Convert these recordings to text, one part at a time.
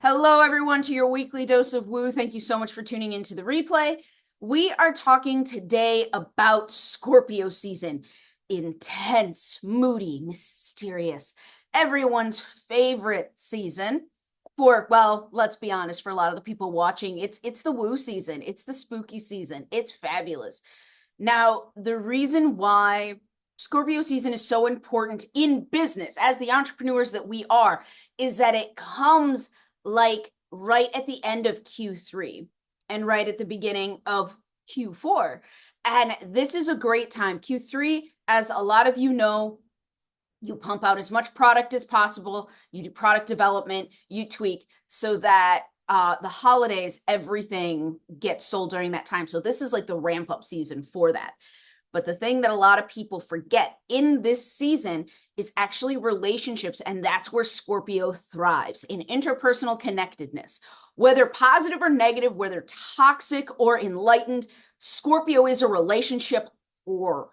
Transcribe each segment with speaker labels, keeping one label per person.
Speaker 1: Hello, everyone, to your weekly dose of woo. Thank you so much for tuning into the replay. We are talking today about Scorpio season. Intense, moody, mysterious, everyone's favorite season. Well, let's be honest, for a lot of the people watching, it's the woo season. It's the spooky season. It's fabulous. Now, the reason why Scorpio season is so important in business, as the entrepreneurs that we are, is that it comes like right at the end of Q3 and right at the beginning of Q4. And this is a great time. Q3, as a lot of you know, you pump out as much product as possible, you do product development, you tweak so that the holidays, everything gets sold during that time. So this is like the ramp up season for that. But the thing that a lot of people forget in this season is actually relationships. And that's where Scorpio thrives, in interpersonal connectedness. Whether positive or negative, whether toxic or enlightened, Scorpio is a relationship whore.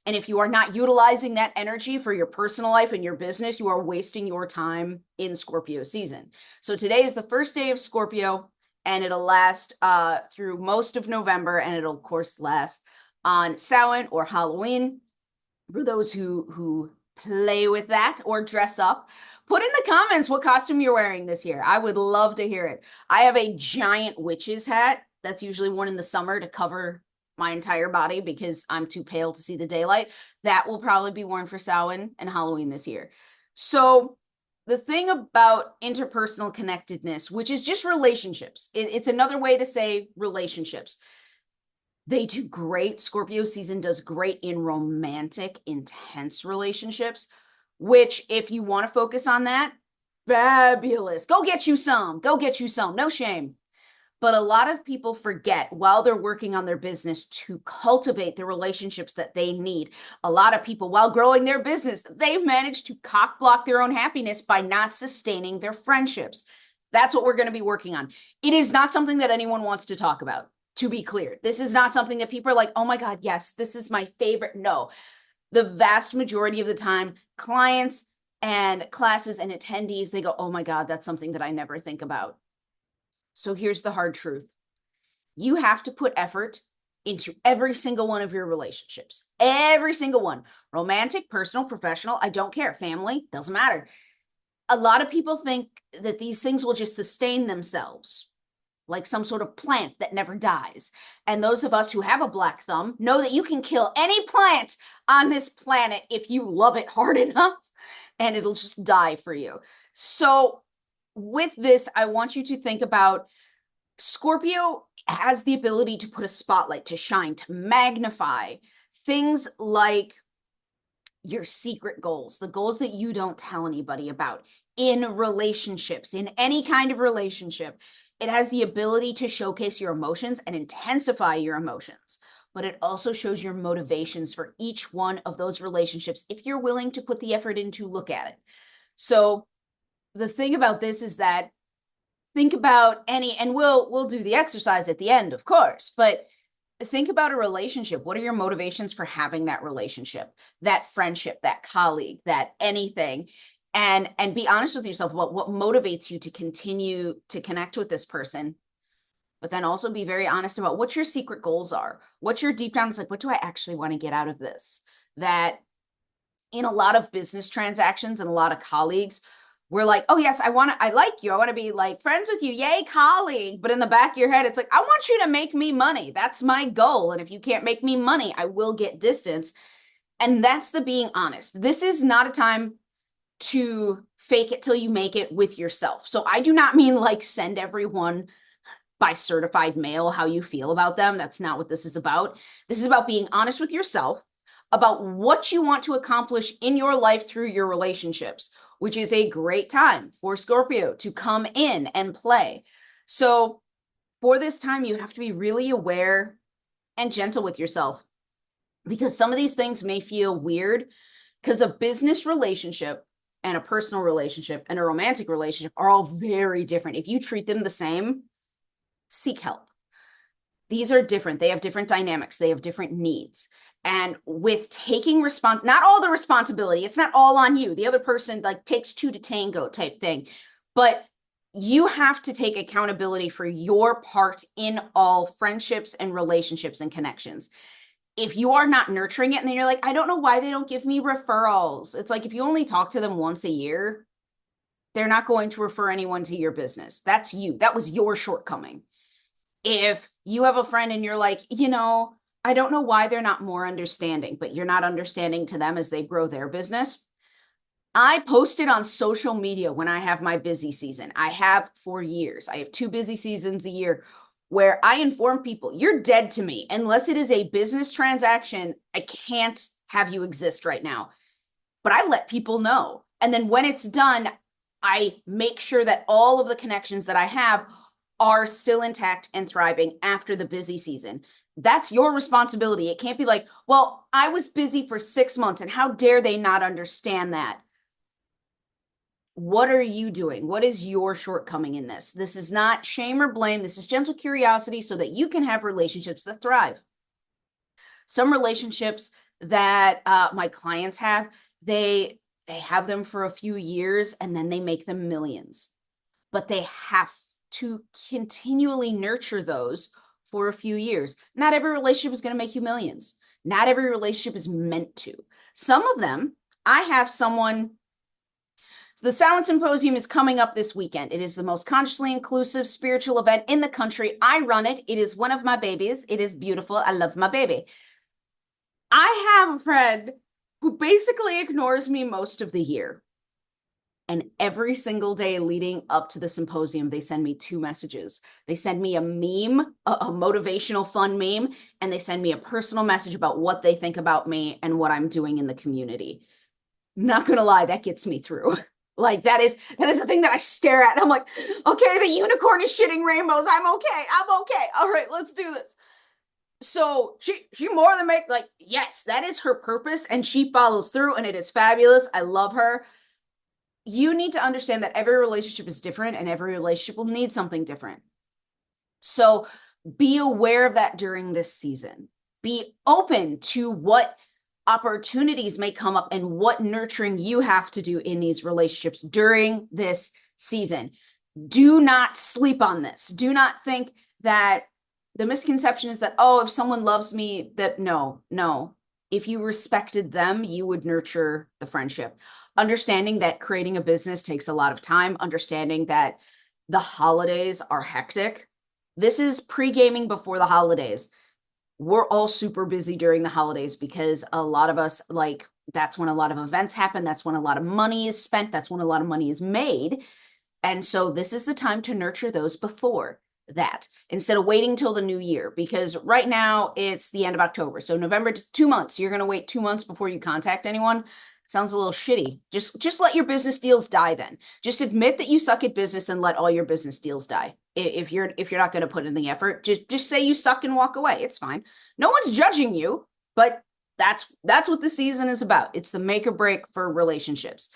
Speaker 1: And if you are not utilizing that energy for your personal life and your business, you are wasting your time in Scorpio season. So today is the first day of Scorpio, and it'll last through most of November, and it'll, of course, last on Samhain or Halloween. For those who play with that or dress up, put in the comments what costume you're wearing this year. I would love to hear it. I have a giant witch's hat. That's usually worn in the summer to cover my entire body because I'm too pale to see the daylight. That will probably be worn for Samhain and Halloween this year. So the thing about interpersonal connectedness, which is just relationships, it's another way to say relationships. They do great. Scorpio season does great in romantic, intense relationships, which if you want to focus on that, fabulous. Go get you some. Go get you some. No shame. But a lot of people forget while they're working on their business to cultivate the relationships that they need. A lot of people, while growing their business, they've managed to cock block their own happiness by not sustaining their friendships. That's what we're going to be working on. It is not something that anyone wants to talk about, to be clear. This is not something that people are like, oh my God, yes, this is my favorite. No, the vast majority of the time, clients and classes and attendees, they go, oh my God, that's something that I never think about. So here's the hard truth. You have to put effort into every single one of your relationships. Every single one. Romantic, personal, professional, I don't care. Family, doesn't matter. A lot of people think that these things will just sustain themselves, like some sort of plant that never dies. And those of us who have a black thumb know that you can kill any plant on this planet if you love it hard enough, and it'll just die for you. So with this, I want you to think about Scorpio has the ability to put a spotlight, to shine, to magnify things like your secret goals, the goals that you don't tell anybody about in relationships, in any kind of relationship. It has the ability to showcase your emotions and intensify your emotions, but it also shows your motivations for each one of those relationships if you're willing to put the effort in to look at it. So the thing about this is that think about and we'll do the exercise at the end, of course, but think about a relationship. What are your motivations for having that relationship, that friendship, that colleague, that anything? And be honest with yourself about what motivates you to continue to connect with this person, but then also be very honest about what your secret goals are. What your deep down is like, what do I actually want to get out of this? That in a lot of business transactions and a lot of colleagues, we're like, oh yes, I like you. I want to be like friends with you. Yay, colleague. But in the back of your head, it's like, I want you to make me money. That's my goal. And if you can't make me money, I will get distance. And that's the being honest. This is not a time to fake it till you make it with yourself. So I do not mean like send everyone by certified mail how you feel about them. That's not what this is about. This is about being honest with yourself about what you want to accomplish in your life through your relationships, which is a great time for Scorpio to come in and play. So for this time, you have to be really aware and gentle with yourself, because some of these things may feel weird, because a business relationship and a personal relationship and a romantic relationship are all very different. If you treat them the same, seek help. These are different. They have different dynamics. They have different needs. And with taking not all the responsibility, it's not all on you. The other person like takes two to tango type thing. But you have to take accountability for your part in all friendships and relationships and connections. If you are not nurturing it, and then you're like, I don't know why they don't give me referrals. It's like, if you only talk to them once a year, they're not going to refer anyone to your business. That's you. That was your shortcoming. If you have a friend and you're like, I don't know why they're not more understanding, but you're not understanding to them as they grow their business. I posted on social media when I have my busy season. I have for years. I have 2 busy seasons a year where I inform people, you're dead to me. Unless it is a business transaction, I can't have you exist right now. But I let people know. And then when it's done, I make sure that all of the connections that I have are still intact and thriving after the busy season. That's your responsibility. It can't be like, well, I was busy for 6 months, and how dare they not understand that? What are you doing? What is your shortcoming in this? This is not shame or blame. This is gentle curiosity so that you can have relationships that thrive. Some relationships that my clients have, they have them for a few years and then they make them millions. But they have to continually nurture those for a few years. Not every relationship is going to make you millions. Not every relationship is meant to. Some of them, I have someone. So the Sound Symposium is coming up this weekend. It is the most consciously inclusive spiritual event in the country. I run it. It is one of my babies. It is beautiful. I love my baby. I have a friend who basically ignores me most of the year. And every single day leading up to the symposium, they send me 2 messages. They send me a meme, a motivational fun meme, and they send me a personal message about what they think about me and what I'm doing in the community. Not gonna lie, that gets me through. Like that is the thing that I stare at. And I'm like, okay, the unicorn is shitting rainbows. I'm okay. All right, let's do this. So she more than yes, that is her purpose, and she follows through, and it is fabulous. I love her. You need to understand that every relationship is different, and every relationship will need something different. So be aware of that during this season. Be open to what opportunities may come up and what nurturing you have to do in these relationships during this season. Do not sleep on this. Do not think that the misconception is that, oh, if someone loves me, that no. If you respected them, you would nurture the friendship. Understanding that creating a business takes a lot of time, understanding that the holidays are hectic. This is pre-gaming before the holidays. We're all super busy during the holidays because a lot of us, that's when a lot of events happen. That's when a lot of money is spent. That's when a lot of money is made. And so this is the time to nurture those before that, instead of waiting till the new year, because right now it's the end of October. So November, 2 months. You're going to wait 2 months before you contact anyone. Sounds a little shitty. Just let your business deals die then. Just admit that you suck at business and let all your business deals die. If you're not going to put in the effort, just say you suck and walk away. It's fine. No one's judging you, but that's what the season is about. It's the make or break for relationships.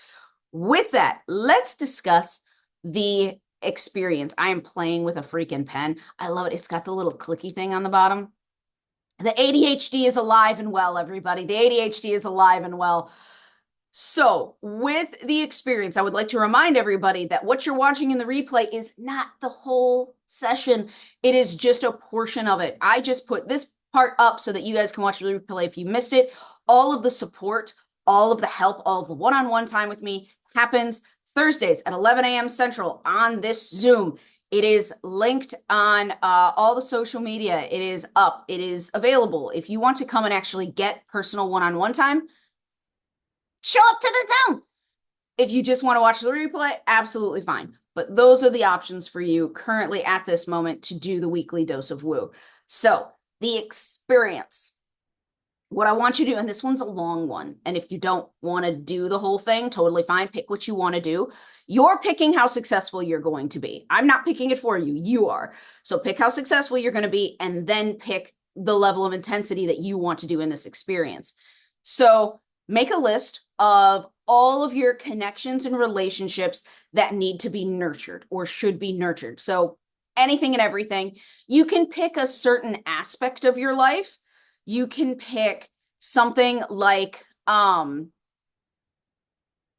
Speaker 1: With that, let's discuss the experience. I am playing with a freaking pen. I love it. It's got the little clicky thing on the bottom. The ADHD is alive and well, everybody. The ADHD is alive and well. So with the experience, I would like to remind everybody that what you're watching in the replay is not the whole session. It is just a portion of it. I just put this part up so that you guys can watch the replay if you missed it. All of the support, all of the help, all of the one-on-one time with me happens Thursdays at 11 a.m. Central on this Zoom. It is linked on all the social media. It is up. It is available. If you want to come and actually get personal one-on-one time, show up to the Zoom. If you just want to watch the replay, absolutely fine. But those are the options for you currently at this moment to do the weekly dose of woo. So the experience. What I want you to do, and this one's a long one, and if you don't want to do the whole thing, totally fine. Pick what you want to do. You're picking how successful you're going to be. I'm not picking it for you. You are. So pick how successful you're going to be, and then pick the level of intensity that you want to do in this experience. So make a list of all of your connections and relationships that need to be nurtured or should be nurtured. So anything and everything. You can pick a certain aspect of your life. You can pick something like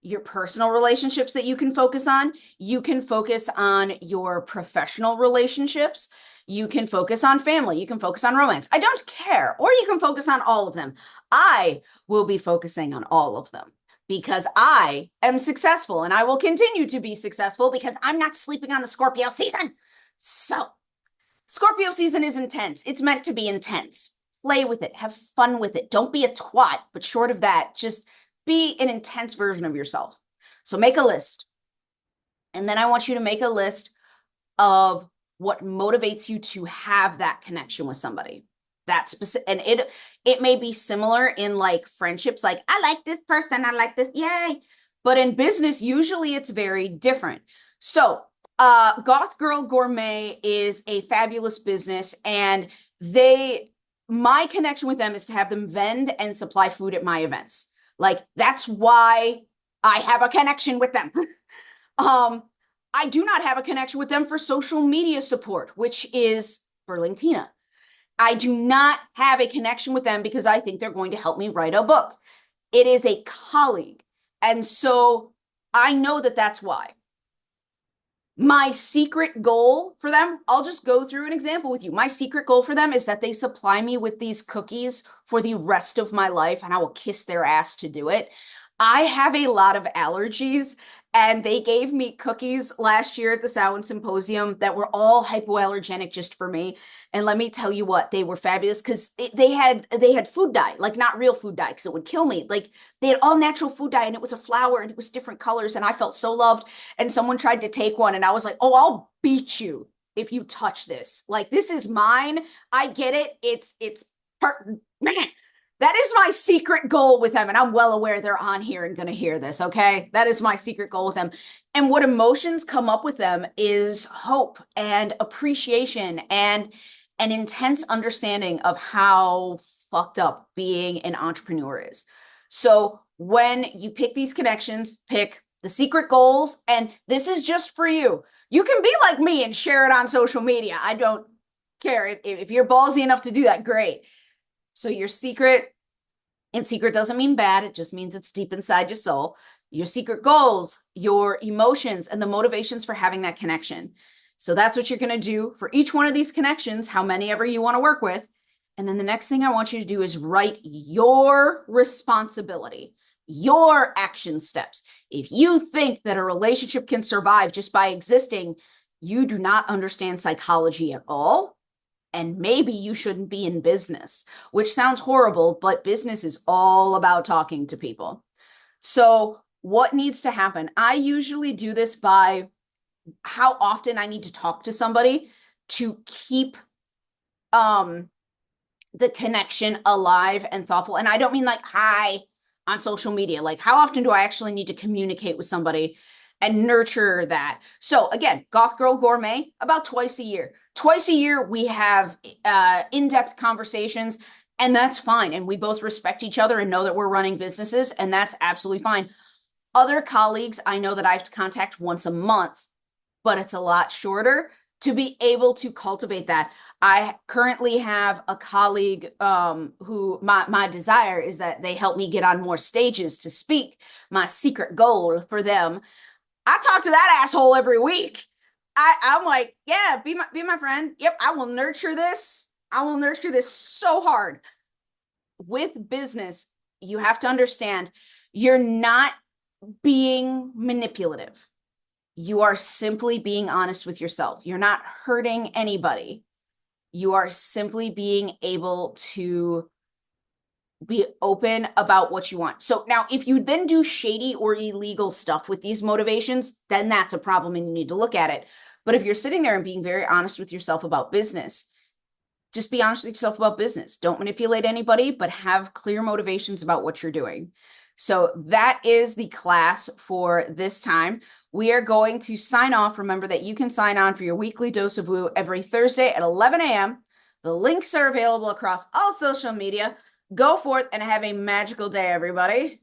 Speaker 1: your personal relationships that you can focus on. You can focus on your professional relationships. You can focus on family. You can focus on romance. I don't care. Or you can focus on all of them. I will be focusing on all of them because I am successful and I will continue to be successful because I'm not sleeping on the Scorpio season. So, Scorpio season is intense. It's meant to be intense. Play with it. Have fun with it. Don't be a twat, but short of that, just be an intense version of yourself. So make a list. And then I want you to make a list of what motivates you to have that connection with somebody. That's specific, and it may be similar in like friendships, like I like this person, I like this, yay. But in business, usually it's very different. So Goth Girl Gourmet is a fabulous business, and my connection with them is to have them vend and supply food at my events. Like that's why I have a connection with them. I do not have a connection with them for social media support, which is Berling Tina. I do not have a connection with them because I think they're going to help me write a book. It is a colleague. And so I know that that's why. My secret goal for them, I'll just go through an example with you. My secret goal for them is that they supply me with these cookies for the rest of my life, and I will kiss their ass to do it. I have a lot of allergies, and they gave me cookies last year at the Samhain Symposium that were all hypoallergenic just for me. And let me tell you what, they were fabulous because they had food dye, like not real food dye because it would kill me. Like they had all natural food dye and it was a flower and it was different colors and I felt so loved. And someone tried to take one and I was like, oh, I'll beat you if you touch this. Like this is mine. I get it. It's part, man. That is my secret goal with them. And I'm well aware they're on here and going to hear this. Okay. That is my secret goal with them. And what emotions come up with them is hope and appreciation and an intense understanding of how fucked up being an entrepreneur is. So when you pick these connections, pick the secret goals. And this is just for you. You can be like me and share it on social media. I don't care. If you're ballsy enough to do that, great. So your secret, and secret doesn't mean bad. It just means it's deep inside your soul. Your secret goals, your emotions, and the motivations for having that connection. So that's what you're going to do for each one of these connections, how many ever you want to work with. And then the next thing I want you to do is write your responsibility, your action steps. If you think that a relationship can survive just by existing, you do not understand psychology at all. And maybe you shouldn't be in business, which sounds horrible, but business is all about talking to people. So what needs to happen? I usually do this by how often I need to talk to somebody to keep the connection alive and thoughtful. And I don't mean like hi on social media. Like how often do I actually need to communicate with somebody and nurture that? So again, Goth Girl Gourmet, about twice a year. Twice a year, we have in-depth conversations, and that's fine. And we both respect each other and know that we're running businesses, and that's absolutely fine. Other colleagues, I know that I have to contact once a month, but it's a lot shorter to be able to cultivate that. I currently have a colleague who my desire is that they help me get on more stages to speak. My secret goal for them. I talk to that asshole every week. I'm like, yeah, be my friend. Yep, I will nurture this. I will nurture this so hard. With business, you have to understand you're not being manipulative. You are simply being honest with yourself. You're not hurting anybody. You are simply being able to be open about what you want. So now if you then do shady or illegal stuff with these motivations, then that's a problem and you need to look at it. But if you're sitting there and being very honest with yourself about business, just be honest with yourself about business. Don't manipulate anybody, but have clear motivations about what you're doing. So that is the class for this time. We are going to sign off. Remember that you can sign on for your weekly dose of woo every Thursday at 11 a.m. The links are available across all social media. Go forth and have a magical day, everybody.